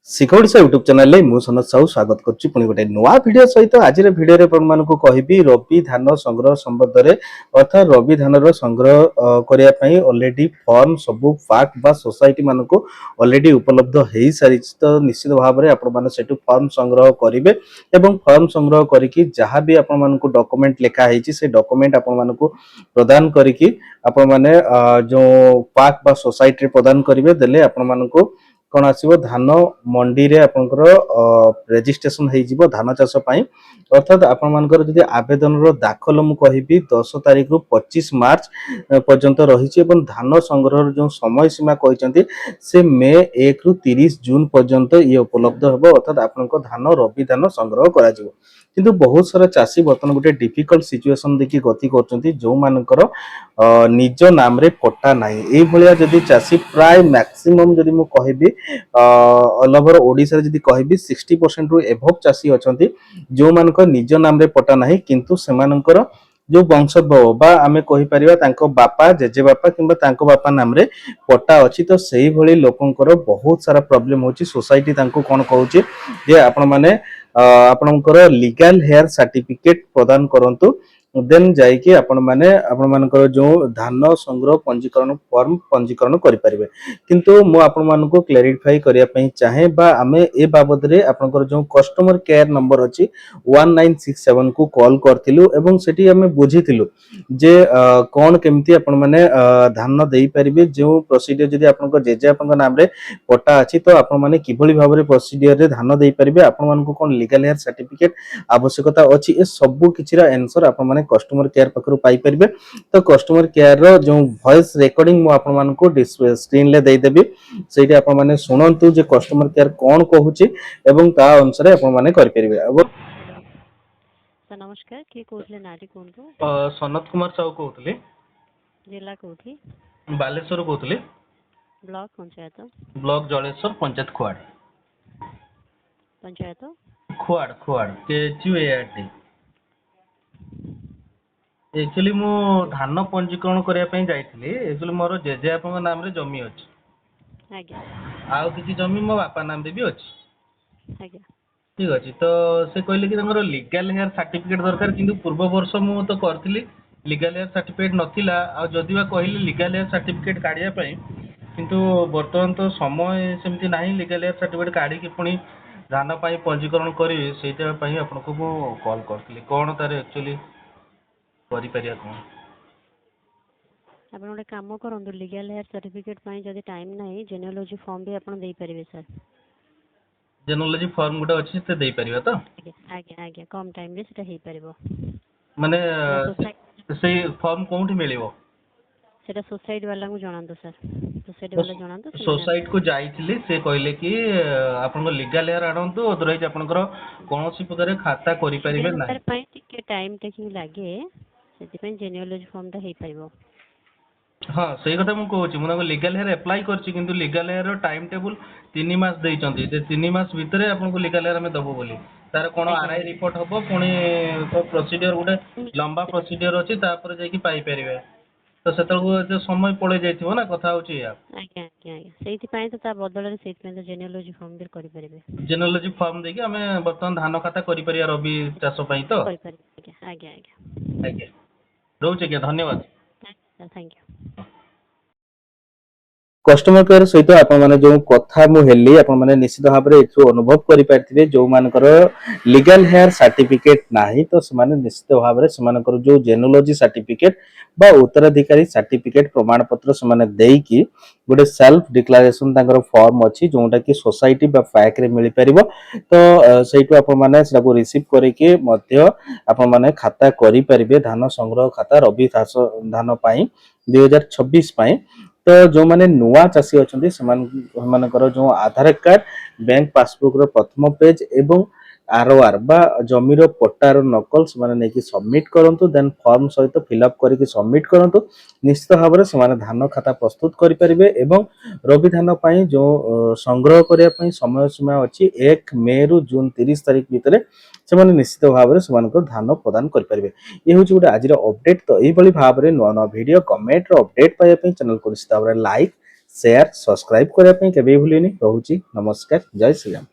ଶିଖୋଡ଼ିଶା YouTube ଚ୍ୟାନେଲରେ ମୁଁ ସନତ ସାହୁ ସ୍ୱାଗତ କରୁଛି ପୁଣି ଗୋଟେ ନୂଆ ଭିଡ଼ିଓ ସହିତ। ଆଜିର ଭିଡ଼ିଓରେ ଆପଣମାନଙ୍କୁ କହିବି ରବି ଧାନ ସଂଗ୍ରହ ସମ୍ବନ୍ଧରେ, ଅର୍ଥାତ୍ ରବି ଧାନର ସଂଗ୍ରହ କରିବା ପାଇଁ ଅଲରେଡି ଫର୍ମ ସବୁ ଫାକ୍ ବା ସୋସାଇଟି ମାନଙ୍କୁ ଅଲରେଡି ଉପଲବ୍ଧ ହେଇସାରିଛି। ତ ନିଶ୍ଚିତ ଭାବରେ ଆପଣମାନେ ସେଠୁ ଫର୍ମ ସଂଗ୍ରହ କରିବେ ଏବଂ ଫର୍ମ ସଂଗ୍ରହ କରିକି ଯାହା ବି ଆପଣମାନଙ୍କୁ ଡକୁମେଣ୍ଟ ଲେଖା ହେଇଛି ସେ ଡକୁମେଣ୍ଟ ଆପଣମାନଙ୍କୁ ପ୍ରଦାନ କରିକି ଆପଣମାନେ ଯେଉଁ ପାକ୍ ବା ସୋସାଇଟିରେ ପ୍ରଦାନ କରିବେ, ଦେଲେ ଆପଣମାନଙ୍କୁ କଣ ଆସିବ, ଧାନ ମଣ୍ଡିରେ ଆପଣଙ୍କର ରେଜିଷ୍ଟ୍ରେସନ ହେଇଯିବ ଧାନ ଚାଷ ପାଇଁ। ଅର୍ଥାତ୍ ଆପଣମାନଙ୍କର ଯଦି ଆବେଦନର ଦାଖଲ ମୁଁ କହିବି 10 ତାରିଖରୁ 25 ମାର୍ଚ୍ଚ ପର୍ଯ୍ୟନ୍ତ ରହିଛି ଏବଂ ଧାନ ସଂଗ୍ରହର ଯେଉଁ ସମୟ ସୀମା କହିଛନ୍ତି ସେ ମେ 1 ରୁ 30 ଜୁନ ପର୍ଯ୍ୟନ୍ତ ଇଏ ଉପଲବ୍ଧ ହେବ। ଅର୍ଥାତ୍ ଆପଣଙ୍କ ଧାନ ରବି ଧାନ ସଂଗ୍ରହ କରାଯିବ। କିନ୍ତୁ ବହୁତ ସାରା ଚାଷୀ ବର୍ତ୍ତମାନ ଗୋଟେ ଡିଫିକଲ୍ଟ ସିଚୁଏସନ ଦେଖି ଗତି କରୁଛନ୍ତି, ଯେଉଁମାନଙ୍କର ନିଜ ନାମରେ ପଟ୍ଟା ନାହିଁ। ଏଇଭଳିଆ ଯଦି ଚାଷୀ ପ୍ରାୟ ମ୍ୟାକ୍ସିମମ୍ ଯଦି ମୁଁ କହିବି ଅଲ୍ ଓଭର ଓଡ଼ିଶାରେ ଯଦି କହିବି 60% ରୁ ଏଭବ ଚାଷୀ ଅଛନ୍ତି ଯେଉଁମାନଙ୍କ ନିଜ ନାମରେ ପଟ୍ଟା ନାହିଁ, କିନ୍ତୁ ସେମାନଙ୍କର ଯୋଉ ବଂଶୋଦ୍ଭବ ବା ଆମେ କହିପାରିବା ତାଙ୍କ ବାପା ଜେଜେବାପା କିମ୍ବା ତାଙ୍କ ବାପା ନାମରେ ପଟ୍ଟା ଅଛି। ତ ସେଇଭଳି ଲୋକଙ୍କର ବହୁତ ସାରା ପ୍ରୋବ୍ଲେମ ହଉଛି। ସୋସାଇଟି ତାଙ୍କୁ କଣ କହୁଛି ଯେ ଆପଣମାନେ ଆପଣଙ୍କର ଲିଗାଲ ହେୟାର ସାର୍ଟିଫିକେଟ ପ୍ରଦାନ କରନ୍ତୁ, ଦେନ୍ ଯାଇକି ଆପଣମାନଙ୍କର ଯେଉଁ ଧାନ ସଂଗ୍ରହ ପଞ୍ଜୀକରଣ ଫର୍ମ ପଞ୍ଜୀକରଣ କରିପାରିବେ। କିନ୍ତୁ ମୁଁ ଆପଣମାନଙ୍କୁ କ୍ଲାରିଫାଇ କରିବା ପାଇଁ ଚାହେଁ ବା ଆମେ ଏ ବାବଦରେ ଆପଣଙ୍କର ଯେଉଁ କଷ୍ଟମର କେୟାର ନମ୍ବର ଅଛି 1967 କୁ କଲ୍ କରିଥିଲୁ ଏବଂ ସେଠି ଆମେ ବୁଝିଥିଲୁ ଯେ କଣ କେମିତି ଆପଣମାନେ ଧାନ ଦେଇପାରିବେ। ଯେଉଁ ପ୍ରୋସିଡିୟର ଯଦି ଆପଣଙ୍କ ଜେଜେବାପାଙ୍କ ନାମରେ ପଟ୍ଟା ଅଛି ତ ଆପଣମାନେ କିଭଳି ଭାବରେ ପ୍ରୋସିଡିୟରରେ ଧାନ ଦେଇପାରିବେ, ଆପଣମାନଙ୍କୁ କଣ ଲିଗାଲ ହେୟାର ସାର୍ଟିଫିକେଟ ଆବଶ୍ୟକତା ଅଛି, ଏ ସବୁ କିଛିର ଆନ୍ସର ଆପଣମାନେ କଷ୍ଟମର କେୟାର ପାଖରୁ ପାଇପାରିବେ। ତ କଷ୍ଟମର କେୟାରର ଯେଉଁ ଭଏସ ରେକର୍ଡିଂ ମୁଁ ଆପଣମାନଙ୍କୁ ସ୍କ୍ରିନରେ ଦେଇଦେବି, ସେଇଠି ଆପଣମାନେ ଶୁଣନ୍ତୁ ଯେ କଷ୍ଟମର କେୟାର କଣ କହୁଛି ଏବଂ ତା ଅନୁସାରେ ଆପଣମାନେ କରିପାରିବେ। हेलो सर नमस्कार किए कौन नारी कहतु ସନତ କୁମାର ସାହୁ କହୁଥିଲି, जिला कौटी ବାଲେଶ୍ୱର କହୁଥିଲି, block panchayat block Jaleswar, panchayat Khuard. Panchayat Khuard Khuard KHUARD। Actually ମୁଁ ଧାନ ପଞ୍ଜୀକରଣ କରିବା ପାଇଁ ଯାଇଥିଲି। एक्चुअली ମୋର ଜେଜେବାପାଙ୍କ ନାମରେ ଜମି ଅଛି, आज्ञा ଆଉ କିଛି ଜମି ମୋ ବାପା ନାମରେ ବି ଅଛି। आज्ञा ଠିକ ଅଛି, ତ ସେ କହିଲେ କି ତାଙ୍କର ଲିଗାଲ ହେୟାର ସାର୍ଟିଫିକେଟ ଦରକାର, କିନ୍ତୁ ପୂର୍ବ ବର୍ଷ ମୁଁ ତ କରିଥିଲି ଲିଗାଲ ହେୟାର ସାର୍ଟିଫିକେଟ ନଥିଲା। ଆଉ ଯଦି ବା କହିଲେ ଲିଗାଲ ହେୟାର ସାର୍ଟିଫିକେଟ କାଢିବା ପାଇଁ, କିନ୍ତୁ ବର୍ତ୍ତମାନ ତ ସମୟ ସେମିତି ନାହିଁ ଲିଗାଲ ହେୟାର ସାର୍ଟିଫିକେଟ କାଢିକି ପୁଣି ଧାନ ପାଇଁ ପଞ୍ଜୀକରଣ କରିବି। ସେଇଟା ପାଇଁ ଆପଣଙ୍କୁ ମୁଁ କଲ୍ କରିଥିଲି, କଣ ତାର ଆକ୍ଚୁଆଲି କରିପାରିବା କଣ? ଆପଣ ଗୋଟେ କାମ କରନ୍ତୁ ଲିଗାଲ ହେୟାର सर्टिफिकेट ପାଇଁ ଯଦି ଟାଇମ୍ ନାହିଁ ଜେନେaloजी ଫର୍ମ ବି ଆପଣ ଦେଇ ପାରିବେ ସାର୍। ଜେନୋଲୋଜି ଫର୍ମ ଗୋଟେ ଅଛି ସେ ଦେଇପାରିବା ତ? ଆଜ୍ଞା ଆଜ୍ଞା ଆଜ୍ଞା କମ୍ ଟାଇମ୍ ରେ ସେଟା ହେଇପାରିବ। ମାନେ ସେଟା सोसाइटी ସେଇ ଫର୍ମ କୋଉଠି ମିଳିବ? ସେଟା सोसाइटी वाला को जणाନ୍ତୁ ସାର୍। सोसाइटी वाला जणाନ୍ତୁ ସେମାନେ सोसाइटी को ଯାଇଥିଲି, ସେ କହିଲେ କି ଆପଣଙ୍କ ଲିଗାଲ ହେୟାର ଆଣନ୍ତୁ, ଅଦରୱାଇଜ ଆପଣଙ୍କର କୌଣସି ପ୍ରକାର ଖାତା କରିପାରିବେ ଲିଗାଲ ନାହିଁ। ହେୟାର ପାଇଁ ଟିକେ ଟାଇମ୍ ଟେକିଂ ଲାଗେ, ସେଥିପାଇଁ ଜେନେaloजी ଫର୍ମ ଟା ହେଇପାରିବ। ହଁ ସେଇ କଥା ମୁଁ କହୁଛି, ମୁଁ ତାଙ୍କୁ ଲିଗାଲ ହେୟାର ଆପ୍ଲାଏ କରିଛି, କିନ୍ତୁ ଲିଗାଲ ହେୟାର ର ଟାଇମ ଟେବୁଲ 3 ମାସ ଦେଇଛନ୍ତି, ଯେ 3 ମାସ ଭିତରେ ଆପଣଙ୍କୁ ଲିଗାଲ ହେୟାର ଆମେ ଦବୁ ବୋଲି। ତାର କଣ ଆଜ୍ଞା ଆରଆଇ ଆଜ୍ଞା ରିପୋର୍ଟ ହବ, ପୁଣି ତ ପ୍ରୋସିଡିୟର ଗୋଟେ ଲମ୍ବା ସେଟା ପ୍ରୋସିଡିୟର ଅଛି, ତାପରେ ଯାଇକି ପାଇପାରିବେ। ତ ସେତେବେଳକୁ ଏତେ ସମୟ ପଳେଇ ଯାଇଥିବ ନା, କଥା ହଉଛି ଏଇଆ। ଆଜ୍ଞା ଆଜ୍ଞା ଆଜ୍ଞା ସେଇଥିପାଇଁ ତ ତା ବଦଳରେ ସେଇଥିପାଇଁ ତ ଜେନେaloଜି ଫର୍ମ ବି କରିପାରିବେ। ଜେନୋଲୋଜି ଫର୍ମ ଦେଇକି ଆମେ ବର୍ତ୍ତମାନ ଧାନ ଖାତା କରିପାରିବା ରବି ଚାଷ ପାଇଁ ତ? କରିପାରିବେ ଆଜ୍ଞା ଆଜ୍ଞା ଆଜ୍ଞା, ରହୁଛି ଆଜ୍ଞା, ଧନ୍ୟବାଦ। Thank you. କଷ୍ଟମର କେୟାର ସହିତ ଆପଣମାନେ ଯେଉଁ କଥା ମୁଁ ହେଲି, ଆପଣମାନେ ନିଶ୍ଚିତ ଭାବରେ ଏଥିରୁ ଅନୁଭବ କରିପାରିଥିବେ ଯେଉଁମାନଙ୍କର ଲିଗାଲ ହେୟାର ସାର୍ଟିଫିକେଟ ନାହିଁ ତ ସେମାନେ ନିଶ୍ଚିତ ଭାବରେ ସେମାନଙ୍କର ଯେଉଁ ଜେନୋଲୋଜି ସାର୍ଟିଫିକେଟ ବା ଉତ୍ତରାଧିକାରୀ ସାର୍ଟିଫିକେଟ ପ୍ରମାଣ ପତ୍ର ସେମାନେ ଦେଇକି ଗୋଟେ ସେଲ୍ଫ ଡିକ୍ଲାରେସନ ତାଙ୍କର ଫର୍ମ ଅଛି ଯୋଉଟା କି ସୋସାଇଟି ବା ଫ୍ୟାକ୍ ରେ ମିଳିପାରିବ। ତ ସେଇଠୁ ଆପଣମାନେ ସେଟାକୁ ରିସିଭ କରିକି ମଧ୍ୟ ଆପଣମାନେ ଖାତା କରିପାରିବେ, ଧାନ ସଂଗ୍ରହ ଖାତା ରବି ଧାନ ପାଇଁ 2026 ପାଇଁ। ତ ଯୋଉମାନେ ନୂଆ ଚାଷୀ ଅଛନ୍ତି ସେମାନଙ୍କର ଯୋଉ ଆଧାର କାର୍ଡ, ବ୍ୟାଙ୍କ ପାସବୁକ ର ପ୍ରଥମ ପେଜ ଏବଂ ଆରଓଆର ବା ଜମିର ପଟ୍ଟାର ନକଲ ସେମାନେ ନେଇକି ସବମିଟ କରନ୍ତୁ। ଦେନ୍ ଫର୍ମ ସହିତ ଫିଲଅପ କରିକି ସବମିଟ କରନ୍ତୁ। ନିଶ୍ଚିତ ଭାବରେ ସେମାନେ ଧାନ ଖାତା ପ୍ରସ୍ତୁତ କରିପାରିବେ ଏବଂ ରବି ଧାନ ପାଇଁ ଯୋଉ ସଂଗ୍ରହ କରିବା ପାଇଁ ସମୟ ସୀମା ଅଛି 1 ମେ ରୁ ଜୁନ 30 ତାରିଖ ଭିତରେ ସେମାନେ ନିଶ୍ଚିତ ଭାବରେ ସେମାନଙ୍କର ଧାନ ପ୍ରଦାନ କରିପାରିବେ। ଇଏ ହେଉଛି ଗୋଟେ ଆଜିର ଅପଡେଟ୍। ତ ଏଇଭଳି ଭାବରେ ନୂଆ ନୂଆ ଭିଡ଼ିଓ କମେଣ୍ଟର ଅପଡେଟ୍ ପାଇବା ପାଇଁ ଚ୍ୟାନେଲକୁ ନିଶ୍ଚିତ ଭାବରେ ଲାଇକ୍ ସେୟାର ସବସ୍କ୍ରାଇବ କରିବା ପାଇଁ କେବେ ବି ଭୁଲିବେନି। ରହୁଛି ନମସ୍କାର, ଜୟ ଶ୍ରୀରାମ।